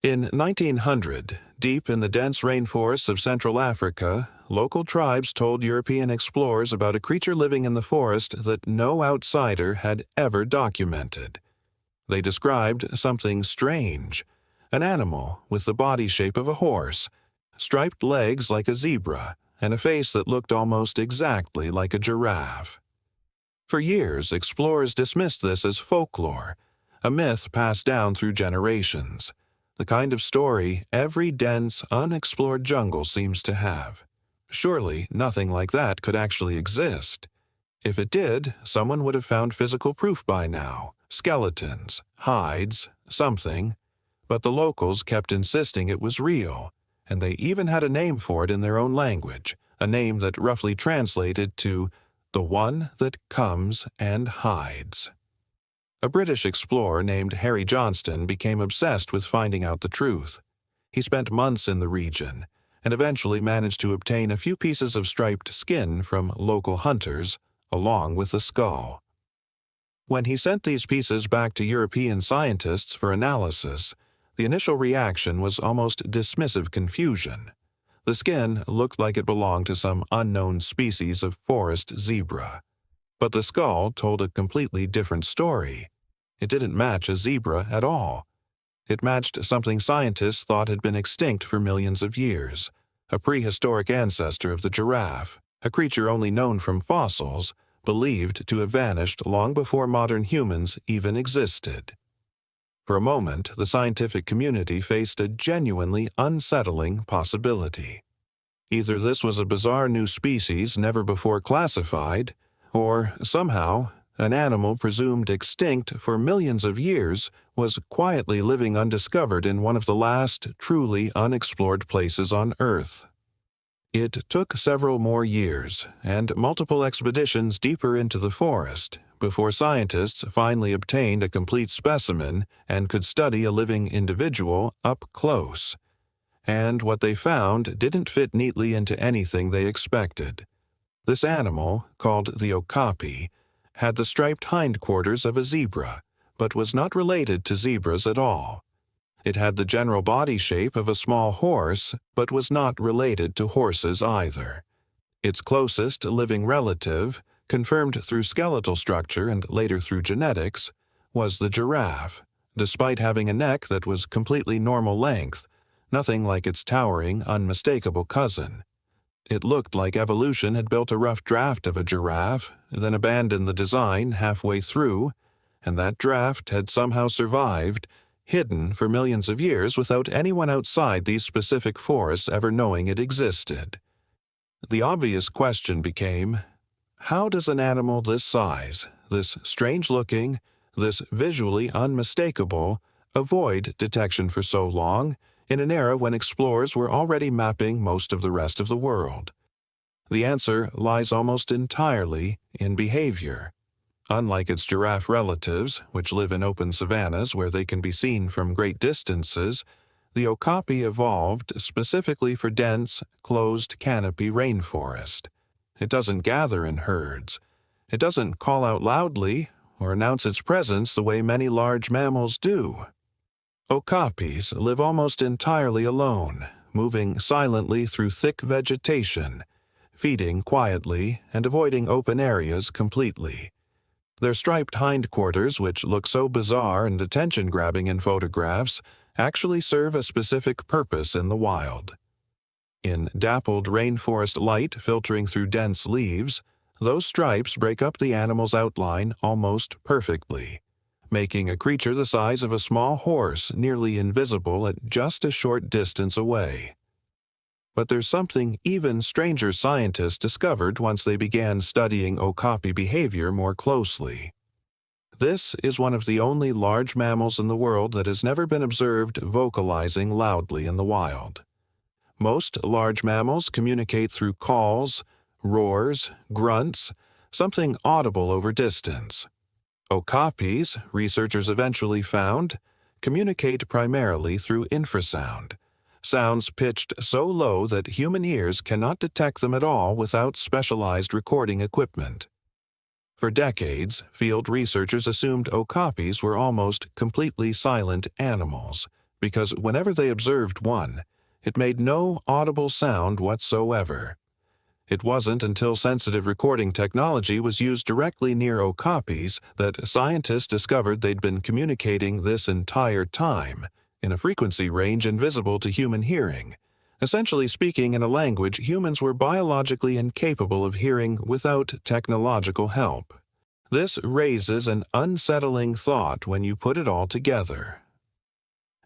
In 1900, deep in the dense rainforests of Central Africa, local tribes told European explorers about a creature living in the forest that no outsider had ever documented. They described something strange, an animal with the body shape of a horse, striped legs like a zebra, and a face that looked almost exactly like a giraffe. For years, explorers dismissed this as folklore, a myth passed down through generations. The kind of story every dense, unexplored jungle seems to have. Surely nothing like that could actually exist. If it did, someone would have found physical proof by now, skeletons, hides, something. But the locals kept insisting it was real, and they even had a name for it in their own language, a name that roughly translated to the one that comes and hides. A British explorer named Harry Johnston became obsessed with finding out the truth. He spent months in the region and eventually managed to obtain a few pieces of striped skin from local hunters, along with the skull. When he sent these pieces back to European scientists for analysis, the initial reaction was almost dismissive confusion. The skin looked like it belonged to some unknown species of forest zebra. But the skull told a completely different story. It didn't match a zebra at all. It matched something scientists thought had been extinct for millions of years, a prehistoric ancestor of the giraffe, a creature only known from fossils, believed to have vanished long before modern humans even existed. For a moment, the scientific community faced a genuinely unsettling possibility. Either this was a bizarre new species never before classified, or, somehow, an animal presumed extinct for millions of years was quietly living undiscovered in one of the last truly unexplored places on Earth. It took several more years and multiple expeditions deeper into the forest before scientists finally obtained a complete specimen and could study a living individual up close. And what they found didn't fit neatly into anything they expected. This animal, called the Okapi, had the striped hindquarters of a zebra, but was not related to zebras at all. It had the general body shape of a small horse, but was not related to horses either. Its closest living relative, confirmed through skeletal structure and later through genetics, was the giraffe, despite having a neck that was completely normal length, nothing like its towering, unmistakable cousin. It looked like evolution had built a rough draft of a giraffe, then abandoned the design halfway through, and that draft had somehow survived, hidden for millions of years without anyone outside these specific forests ever knowing it existed. The obvious question became, how does an animal this size, this strange-looking, this visually unmistakable, avoid detection for so long, in an era when explorers were already mapping most of the rest of the world? The answer lies almost entirely in behavior. Unlike its giraffe relatives, which live in open savannas where they can be seen from great distances, the Okapi evolved specifically for dense, closed canopy rainforest. It doesn't gather in herds. It doesn't call out loudly or announce its presence the way many large mammals do. Okapis live almost entirely alone, moving silently through thick vegetation, feeding quietly and avoiding open areas completely. Their striped hindquarters, which look so bizarre and attention-grabbing in photographs, actually serve a specific purpose in the wild. In dappled rainforest light filtering through dense leaves, those stripes break up the animal's outline almost perfectly, making a creature the size of a small horse nearly invisible at just a short distance away. But there's something even stranger scientists discovered once they began studying Okapi behavior more closely. This is one of the only large mammals in the world that has never been observed vocalizing loudly in the wild. Most large mammals communicate through calls, roars, grunts, something audible over distance. Okapis, researchers eventually found, communicate primarily through infrasound, sounds pitched so low that human ears cannot detect them at all without specialized recording equipment. For decades, field researchers assumed okapis were almost completely silent animals, because whenever they observed one, it made no audible sound whatsoever. It wasn't until sensitive recording technology was used directly near okapis that scientists discovered they'd been communicating this entire time, in a frequency range invisible to human hearing, essentially speaking in a language humans were biologically incapable of hearing without technological help. This raises an unsettling thought when you put it all together.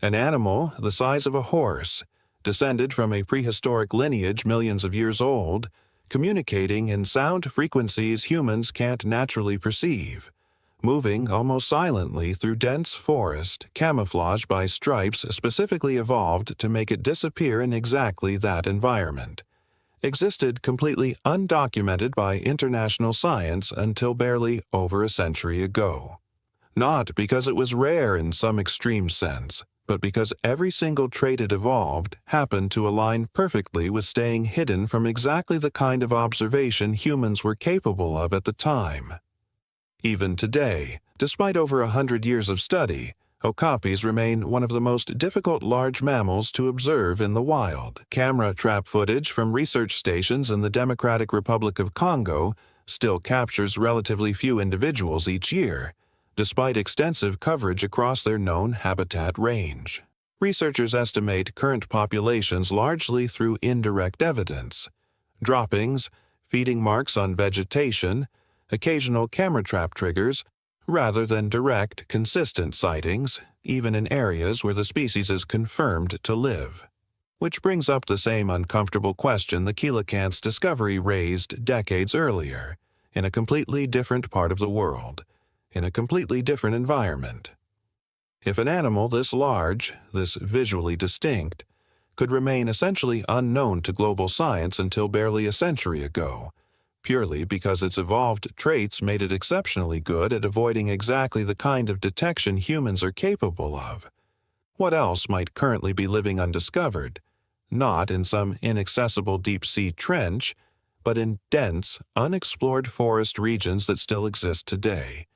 An animal the size of a horse, descended from a prehistoric lineage millions of years old, communicating in sound frequencies humans can't naturally perceive, moving almost silently through dense forest, camouflaged by stripes specifically evolved to make it disappear in exactly that environment, existed completely undocumented by international science until barely over a century ago. Not because it was rare in some extreme sense, but because every single trait it evolved happened to align perfectly with staying hidden from exactly the kind of observation humans were capable of at the time. Even today, despite over 100 years of study, okapis remain one of the most difficult large mammals to observe in the wild. Camera trap footage from research stations in the Democratic Republic of Congo still captures relatively few individuals each year, despite extensive coverage across their known habitat range. Researchers estimate current populations largely through indirect evidence: droppings, feeding marks on vegetation, occasional camera trap triggers, rather than direct, consistent sightings, even in areas where the species is confirmed to live. Which brings up the same uncomfortable question the coelacanth's discovery raised decades earlier, in a completely different part of the world, in a completely different environment. If an animal this large, this visually distinct, could remain essentially unknown to global science until barely a century ago, purely because its evolved traits made it exceptionally good at avoiding exactly the kind of detection humans are capable of, what else might currently be living undiscovered, not in some inaccessible deep-sea trench, but in dense, unexplored forest regions that still exist today,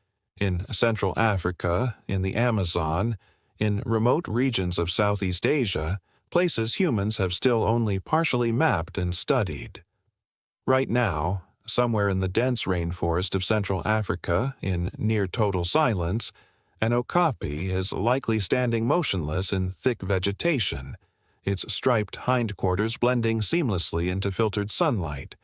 in Central Africa, in the Amazon, in remote regions of Southeast Asia, places humans have still only partially mapped and studied. Right now, somewhere in the dense rainforest of Central Africa, in near total silence, an okapi is likely standing motionless in thick vegetation, its striped hindquarters blending seamlessly into filtered sunlight,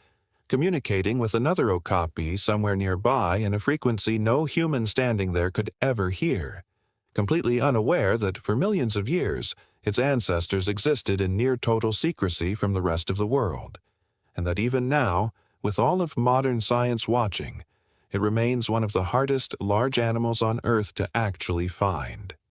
communicating with another okapi somewhere nearby in a frequency no human standing there could ever hear, completely unaware that for millions of years its ancestors existed in near total secrecy from the rest of the world, and that even now, with all of modern science watching, it remains one of the hardest large animals on Earth to actually find.